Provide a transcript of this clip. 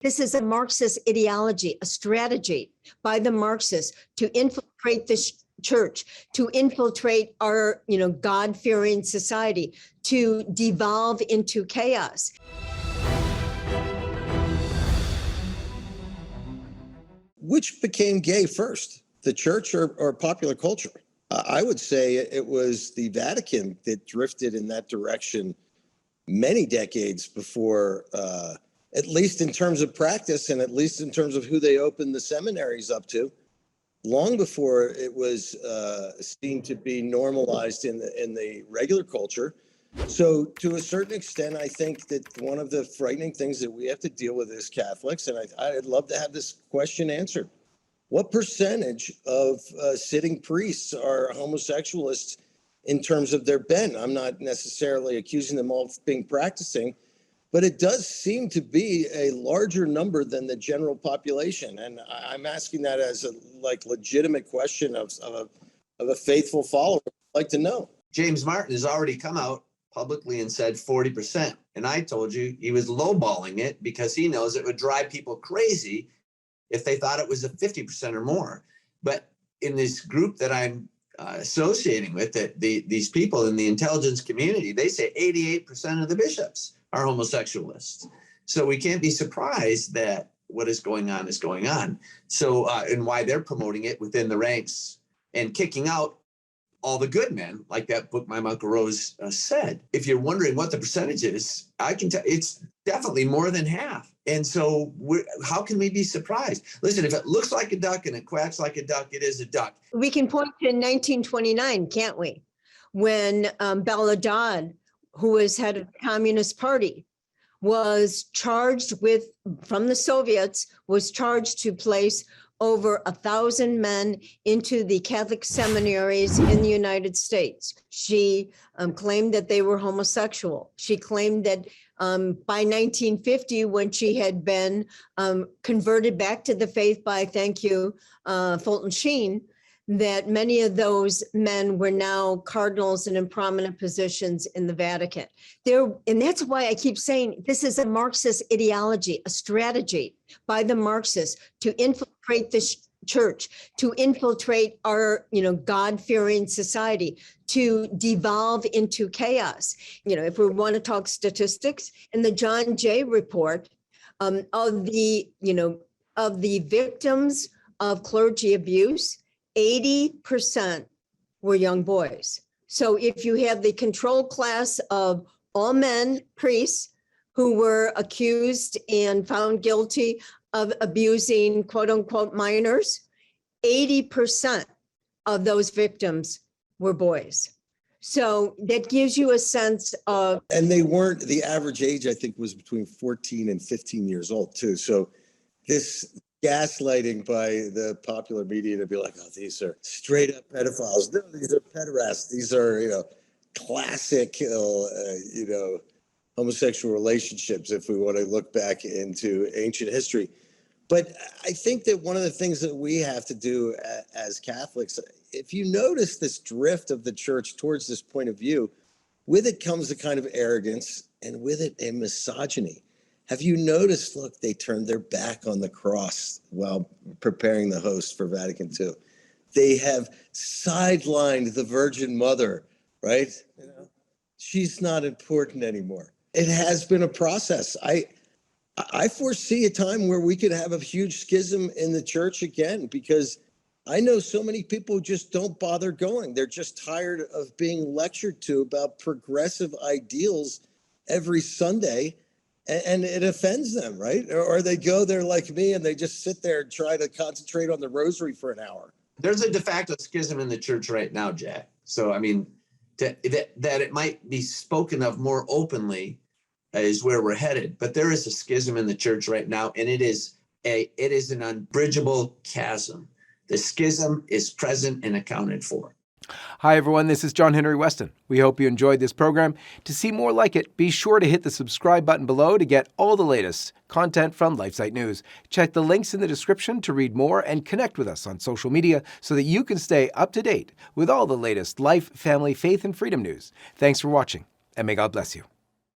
This is a Marxist ideology, a strategy by the Marxists to infiltrate the church, to infiltrate our, God-fearing society, to devolve into chaos. Which became gay first, the church or popular culture? I would say it was the Vatican that drifted in that direction many decades before, at least in terms of practice and at least in terms of who they opened the seminaries up to, long before it was seen to be normalized in the regular culture. So to a certain extent, I think that one of the frightening things that we have to deal with as Catholics, and I'd love to have this question answered, what percentage of sitting priests are homosexualists in terms of their bent? I'm not necessarily accusing them all of being practicing, but it does seem to be a larger number than the general population. And I'm asking that as a legitimate question of a faithful follower. I'd like to know. James Martin has already come out publicly and said 40%. And I told you he was lowballing it because he knows it would drive people crazy if they thought it was a 50% or more. But in this group that I'm associating with, these people in the intelligence community, they say 88% of the bishops are homosexualists. So we can't be surprised that what is going on is going on. So, and why they're promoting it within the ranks and kicking out all the good men, like that book my Uncle Rose said. If you're wondering what the percentage is, I can tell it's definitely more than half. And so how can we be surprised? Listen, if it looks like a duck and it quacks like a duck, it is a duck. We can point to 1929, can't we? When Belladad, who was head of the Communist Party, was charged with, from the Soviets, was charged to place over 1,000 men into the Catholic seminaries in the United States. She claimed that they were homosexual. She claimed that by 1950, when she had been converted back to the faith by, thank you, Fulton Sheen, that many of those men were now cardinals and in prominent positions in the Vatican. And that's why I keep saying this is a Marxist ideology, a strategy by the Marxists to infiltrate the church, to infiltrate our, God-fearing society, to devolve into chaos. If we want to talk statistics, in the John Jay report, of the victims of clergy abuse, 80% were young boys. So if you have the control class of all men, priests, who were accused and found guilty of abusing quote unquote minors, 80% of those victims were boys. So that gives you a sense of. And they weren't, the average age, I think, was between 14 and 15 years old too. So this gaslighting by the popular media to be like, oh, these are straight up pedophiles. No, these are pederasts. These are, classic, homosexual relationships, if we want to look back into ancient history. But I think that one of the things that we have to do as Catholics, if you notice this drift of the church towards this point of view, with it comes a kind of arrogance and with it a misogyny. Have you noticed, look, they turned their back on the cross while preparing the host for Vatican II. They have sidelined the Virgin Mother, right? She's not important anymore. It has been a process. I foresee a time where we could have a huge schism in the church again, because I know so many people who just don't bother going. They're just tired of being lectured to about progressive ideals every Sunday. And it offends them, right? Or they go there like me and they just sit there and try to concentrate on the rosary for an hour. There's a de facto schism in the church right now, Jack. So, I mean, that it might be spoken of more openly is where we're headed. But there is a schism in the church right now, and it is an unbridgeable chasm. The schism is present and accounted for. Hi, everyone. This is John Henry Westen. We hope you enjoyed this program. To see more like it, be sure to hit the subscribe button below to get all the latest content from LifeSite News. Check the links in the description to read more and connect with us on social media so that you can stay up to date with all the latest life, family, faith, and freedom news. Thanks for watching, and may God bless you.